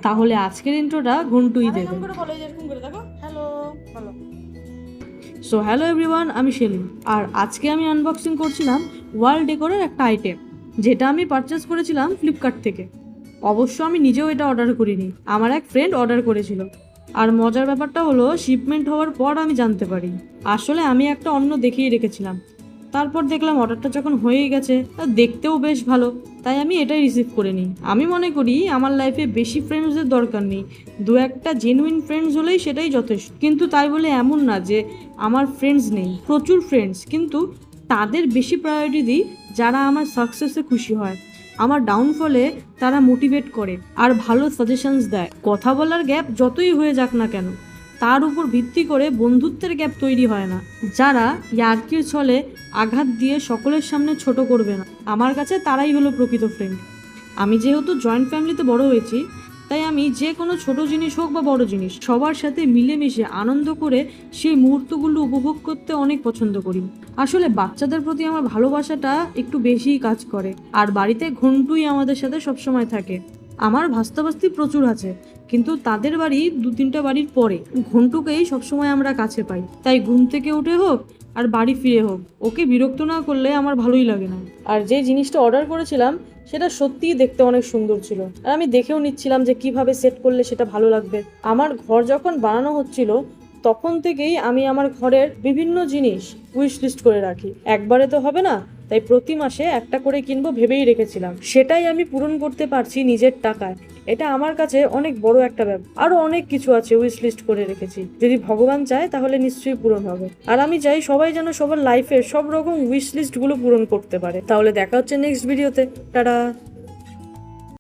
তাহলে আজকের ইন্ট্রোটা ঘন্টুই দেবে। সো হ্যালো এভরিওয়ান, আমি সেলিম, আর আজকে আমি আনবক্সিং করছিলাম ওয়াল ডেকোরের একটা আইটেম, যেটা আমি পারচেস করেছিলাম ফ্লিপকার্ট থেকে। অবশ্য আমি নিজেও এটা অর্ডার করিনি, আমার এক ফ্রেন্ড অর্ডার করেছিল। আর মজার ব্যাপারটা হলো, শিপমেন্ট হওয়ার পর আমি জানতে পারি আসলে আমি একটা অন্য দেখিয়ে রেখেছিলাম। তারপর দেখলাম অর্ডারটা যখন হয়ে গেছে, আর দেখতেও বেশ ভালো, তাই আমি এটাই রিসিভ করে নিই। আমি মনে করি আমার লাইফে বেশি ফ্রেন্ডসদের দরকার নেই, দু একটা জেনুইন ফ্রেন্ডস হলেই সেটাই যথেষ্ট। কিন্তু তাই বলে এমন না যে আমার ফ্রেন্ডস নেই, প্রচুর ফ্রেন্ডস, কিন্তু তাদের বেশি প্রায়োরিটি দিই যারা আমার সাকসেসে খুশি হয়, আমার ডাউনফলে তারা মোটিভেট করে আর ভালো সাজেশনস দেয়। কথা বলার গ্যাপ যতই হয়ে যাক না কেন, তার উপর ভিত্তি করে বন্ধুত্বের গ্যাপ তৈরি হয় না। যারা ইয়ার্কির ছলে আঘাত দিয়ে সকলের সামনে ছোট করবে না, আমার কাছে তারাই হলো প্রকৃত ফ্রেন্ড। আমি যেহেতু জয়েন্ট ফ্যামিলিতে বড় হয়েছি, তাই আমি যে কোনো ছোট জিনিস হোক বা বড় জিনিস, সবার সাথে মিলেমিশে আনন্দ করে সেই মুহূর্তগুলো উপভোগ করতে অনেক পছন্দ করি। আসলে বাচ্চাদের প্রতি আমার ভালোবাসাটা একটু বেশিই কাজ করে, আর বাড়িতে ঘন্টুই আমাদের সাথে সবসময় থাকে। আমার ভাস্তাভাস্তি প্রচুর আছে, কিন্তু তাদের বাড়ি দু তিনটা বাড়ির পরে। ঘন্টুকেই সবসময় আমরা কাছে পাই, তাই ঘুম থেকে উঠে হোক আর বাড়ি ফিরে হোক, ওকে বিরক্ত না করলে আমার ভালোই লাগে না। আর যে জিনিসটা অর্ডার করেছিলাম সেটা সত্যিই দেখতে অনেক সুন্দর ছিল, আর আমি দেখেও নিচ্ছিলাম যে কিভাবে সেট করলে সেটা ভালো লাগবে। আমার ঘর যখন বানানো হচ্ছিল, তখন থেকেই আমি আমার ঘরের বিভিন্ন জিনিস উইশ লিস্ট করে রাখি। একবারে তো হবে না, তাই প্রতি মাসে একটা করে কিনবো ভেবেই রেখেছিলাম। সেটাই আমি পূরণ করতে পারছি নিজের টাকায়। এটা আমার কাছে অনেক বড় একটা ব্যাপার। আরো অনেক কিছু আছে উইশ লিস্ট করে রেখেছি, যদি ভগবান চায় তাহলে নিশ্চয়ই পূরণ হবে। আর আমি চাই সবাই যেন সবার লাইফের সব রকম উইশ লিস্ট গুলো পূরণ করতে পারে। তাহলে দেখা হচ্ছে নেক্সট ভিডিওতে। টাটা।